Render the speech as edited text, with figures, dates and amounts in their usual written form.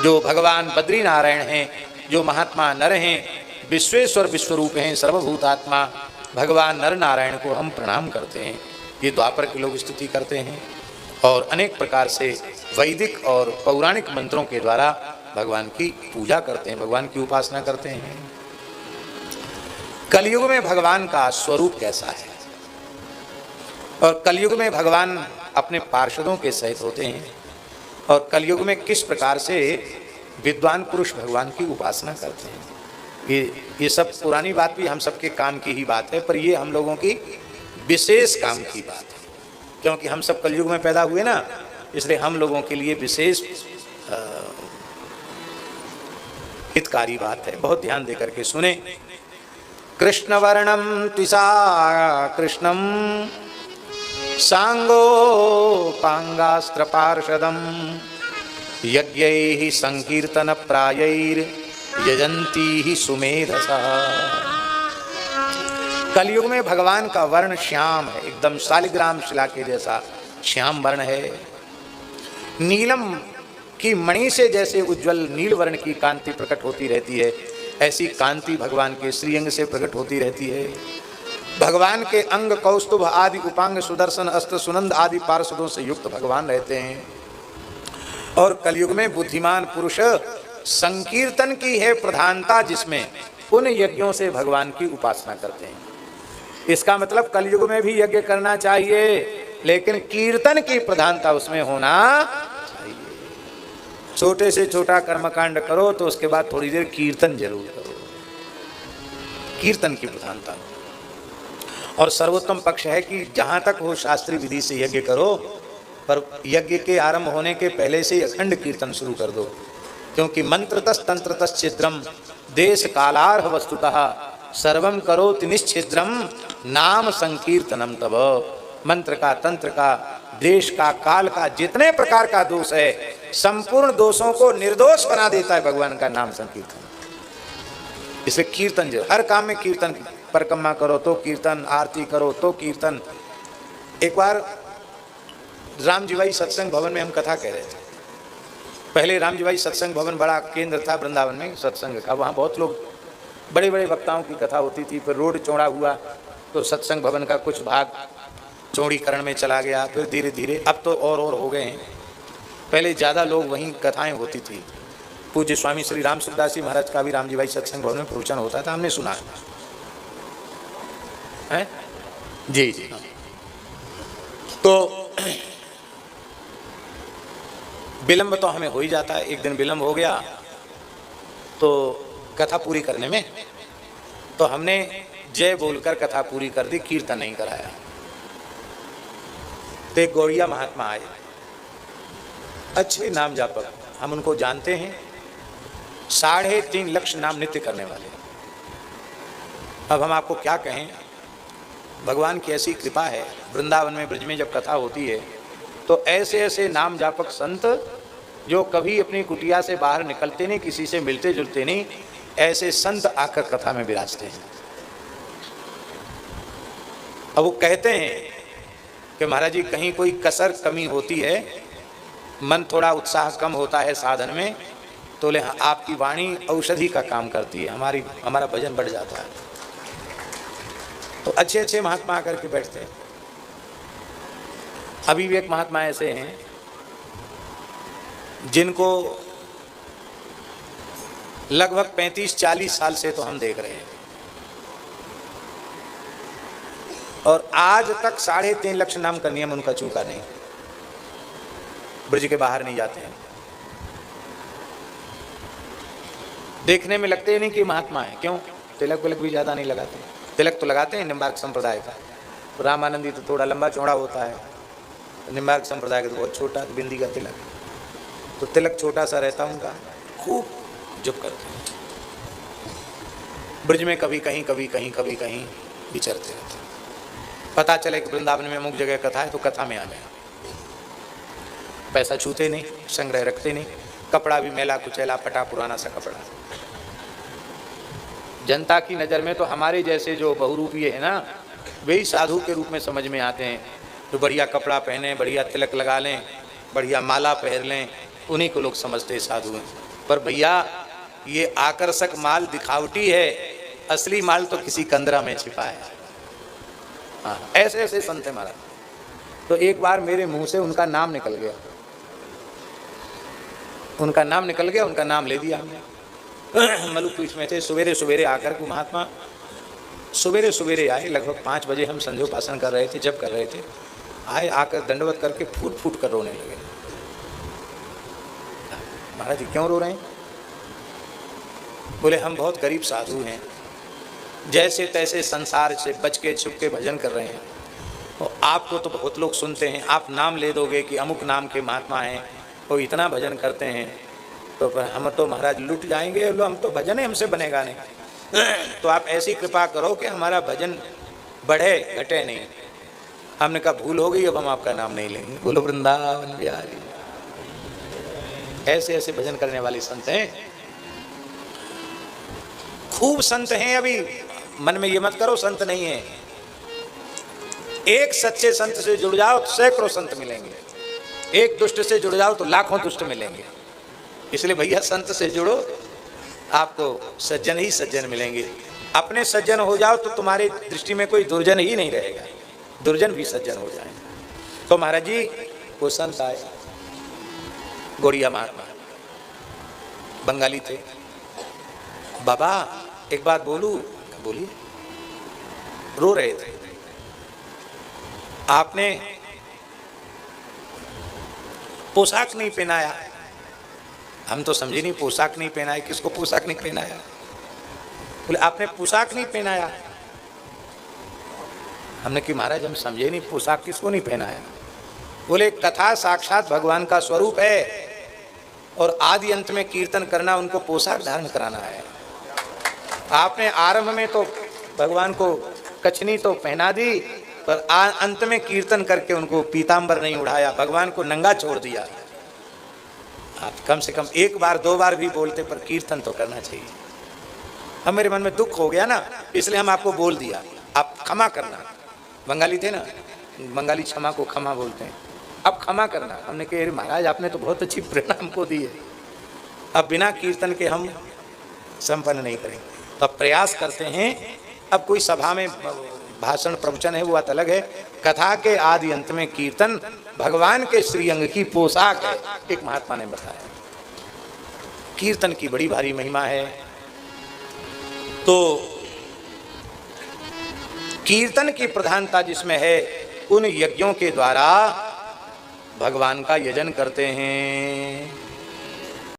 जो भगवान बद्रीनारायण हैं, जो महात्मा नर हैं, विश्वेश्वर विश्वरूप हैं, सर्वभूतात्मा भगवान नर नारायण को हम प्रणाम करते हैं। ये द्वापर के लोग स्तुति करते हैं और अनेक प्रकार से वैदिक और पौराणिक मंत्रों के द्वारा भगवान की पूजा करते हैं, भगवान की उपासना करते हैं। कलयुग में भगवान का स्वरूप कैसा है और कलयुग में भगवान अपने पार्षदों के सहित होते हैं और कलयुग में किस प्रकार से विद्वान पुरुष भगवान की उपासना करते हैं, ये सब पुरानी बात भी हम सबके काम की ही बात है, पर ये हम लोगों की विशेष काम की बात है, क्योंकि हम सब कलयुग में पैदा हुए ना, इसलिए हम लोगों के लिए विशेष हितकारी बात है। बहुत ध्यान दे करके सुने। कृष्ण वर्णम त्विषा कृष्णम सांगो पांगास्त्र पार्षदम यज्ञैहि संकीर्तन प्रायैर यजंती ही सुमेधसा। कलयुग में भगवान का वर्ण श्याम है, एकदम शालिग्राम शिला के जैसा श्याम वर्ण है। नीलम की मणि से जैसे उज्जवल नील वर्ण की कांति प्रकट होती रहती है, ऐसी कांति भगवान के श्रीअंग से प्रकट होती रहती है। भगवान के अंग कौस्तुभ आदि उपांग सुदर्शन अस्त्र सुनंद आदि पार्षदों से युक्त भगवान रहते हैं। और कलयुग में बुद्धिमान पुरुष संकीर्तन की है प्रधानता, जिसमें उन यज्ञों से भगवान की उपासना करते हैं। इसका मतलब कलयुग में भी यज्ञ करना चाहिए, लेकिन कीर्तन की प्रधानता उसमें होना चाहिए। छोटे से छोटा कर्मकांड करो तो उसके बाद थोड़ी देर कीर्तन जरूर करो, कीर्तन की प्रधानता। और सर्वोत्तम पक्ष है कि जहाँ तक हो शास्त्रीय विधि से यज्ञ करो, पर यज्ञ के आरंभ होने के पहले से अखंड कीर्तन शुरू कर दो, क्योंकि मंत्रतस् तंत्रतस् छिद्रम देश कालार्ह वस्तुतः सर्वम करोति निश्छिद्रम नाम संकीर्तनम तब। मंत्र का, तंत्र का, देश का, काल का, जितने प्रकार का दोष है, संपूर्ण दोषों को निर्दोष बना देता है भगवान का नाम संकीर्तन। इसलिए कीर्तन जो हर काम में कीर्तन, परिक्रमा करो तो कीर्तन, आरती करो तो कीर्तन। एक बार रामजीबाई सत्संग भवन में हम कथा कह रहे थे। पहले रामजीबाई सत्संग भवन बड़ा केंद्र था वृंदावन में सत्संग का, वहाँ बहुत लोग बड़े बड़े वक्ताओं की कथा होती थी। फिर रोड चौड़ा हुआ तो सत्संग भवन का कुछ भाग चौड़ीकरण में चला गया, फिर धीरे धीरे अब तो और हो गए हैं। पहले ज़्यादा लोग वहीं कथाएं होती थी। पूज्य स्वामी श्री राम सुखदास जी महाराज का भी रामजीबाई सत्संग भवन में प्रवचन होता था, हमने सुना है। जी जी। तो विलम्ब तो हमें हो ही जाता है। एक दिन विलम्ब हो गया तो कथा पूरी करने में, तो हमने जय बोलकर कथा पूरी कर दी, कीर्तन नहीं कराया। तो एक गौड़िया महात्मा आए, अच्छे नाम जापक, हम उनको जानते हैं, 3.5 लाख नाम नित्य करने वाले। अब हम आपको क्या कहें, भगवान की ऐसी कृपा है। वृंदावन में, ब्रज में जब कथा होती है तो ऐसे ऐसे नाम जापक संत जो कभी अपनी कुटिया से बाहर निकलते नहीं, किसी से मिलते जुलते नहीं, ऐसे संत आकर कथा में विराजते हैं। अब वो कहते हैं कि महाराज जी कहीं कोई कसर कमी होती है, मन थोड़ा उत्साह कम होता है साधन में, तो ले आपकी वाणी औषधि का काम करती है, हमारा भजन बढ़ जाता है। तो अच्छे अच्छे महात्मा आकर के बैठते हैं। अभी भी एक महात्मा ऐसे हैं जिनको लगभग 35-40 साल से तो हम देख रहे हैं, और आज तक 3.5 लाख नाम का नियम उनका चूका नहीं। ब्रज के बाहर नहीं जाते हैं, देखने में लगते ही नहीं कि महात्मा है। क्यों? तिलक विलक भी ज़्यादा नहीं लगाते। तिलक तो लगाते हैं निम्बार्क संप्रदाय का, तो रामानंदी तो थोड़ा लंबा चौड़ा होता है, निम्बार्क संप्रदाय का तो बहुत छोटा, बिंदी का तिलक, तो तिलक छोटा सा रहता उनका, खूब जप करते हैं। ब्रज में कभी कहीं विचरते रहते। पता चले कि वृंदावन में अमुक जगह कथा है तो कथा में आ जाए। पैसा छूते नहीं, संग्रह रखते नहीं, कपड़ा भी मैला कुचैला फटा पुराना सा कपड़ा। जनता की नज़र में तो हमारे जैसे जो बहुरूपीय है ना, वही साधु के रूप में समझ में आते हैं, जो बढ़िया कपड़ा पहने, बढ़िया तिलक लगा लें, बढ़िया माला पहन लें, उन्हीं को लोग समझते साधु हैं। पर भैया ये आकर्षक माल दिखावटी है, असली माल तो किसी कंदरा में छिपा है। हाँ, ऐसे ऐसे संत है महाराज। तो एक बार मेरे मुंह से उनका नाम निकल गया, उनका नाम निकल गया, उनका नाम ले दिया हमने। मलुपीठ में थे, सवेरे सवेरे आकर के महात्मा सवेरे सवेरे आए, लगभग 5 बजे हम संध्योपासन कर रहे थे, जब कर रहे थे, आए, आकर दंडवत करके फूट फूट कर रोने लगे। महाराज जी क्यों रो रहे हैं? बोले हम बहुत गरीब साधु हैं, जैसे तैसे संसार से बच के छुप के भजन कर रहे हैं, और आपको तो बहुत लोग सुनते हैं, आप नाम ले दोगे कि अमुक नाम के महात्मा हैं, वो इतना भजन करते हैं, तो पर हम तो महाराज लुट जाएंगे, हम तो भजन ही हमसे बनेगा नहीं। तो आप ऐसी कृपा करो कि हमारा भजन बढ़े घटे नहीं। हमने कहा भूल हो गई, अब हम आपका नाम नहीं लेंगे। बोलो वृंदावन बिहारी। ऐसे ऐसे भजन करने वाले संत हैं, खूब संत हैं। अभी मन में ये मत करो संत नहीं है, एक सच्चे संत से जुड़ जाओ तो सैकड़ों संत मिलेंगे, एक दुष्ट से जुड़ जाओ तो लाखों दुष्ट मिलेंगे। इसलिए भैया संत से जुड़ो, आपको सज्जन ही सज्जन मिलेंगे। अपने सज्जन हो जाओ तो तुम्हारी दृष्टि में कोई दुर्जन ही नहीं रहेगा, दुर्जन भी सज्जन हो जाए। तो महाराज जी वो संत आए, गोड़िया महात्मा, बंगाली थे। बाबा एक बात बोलूं? बोलिए। रो रहे थे। आपने पोशाक नहीं पहनाया। हम तो समझे नहीं पोशाक नहीं पहनाया, किसको पोशाक नहीं पहनाया? बोले आपने पोशाक नहीं पहनाया। हमने कि महाराज हम समझे नहीं पोशाक किसको नहीं पहनाया। बोले कथा साक्षात भगवान का स्वरूप है, और आदि अंत में कीर्तन करना उनको पोशाक धारण कराना है। आपने आरंभ में तो भगवान को कछनी तो पहना दी, पर अंत में कीर्तन करके उनको पीतांबर नहीं उड़ाया, भगवान को नंगा छोड़ दिया। आप कम से कम 1 बार 2 बार भी बोलते, पर कीर्तन तो करना चाहिए। हम मेरे मन में दुख हो गया ना, इसलिए हम आपको बोल दिया, आप क्षमा करना। बंगाली थे ना, बंगाली क्षमा को क्षमा बोलते हैं, अब क्षमा करना। हमने कहा महाराज आपने तो बहुत अच्छी प्रेरणा हमको दी है, अब बिना कीर्तन के हम संपन्न नहीं करेंगे। तो अब प्रयास करते हैं। अब कोई सभा में भाषण प्रवचन है वो बात अलग है, कथा के आदि अंत में कीर्तन भगवान के श्रीअंग की पोशाक है। एक महात्मा ने बताया कीर्तन की बड़ी भारी महिमा है। तो कीर्तन की प्रधानता जिसमें है, उन यज्ञों के द्वारा भगवान का यजन करते हैं।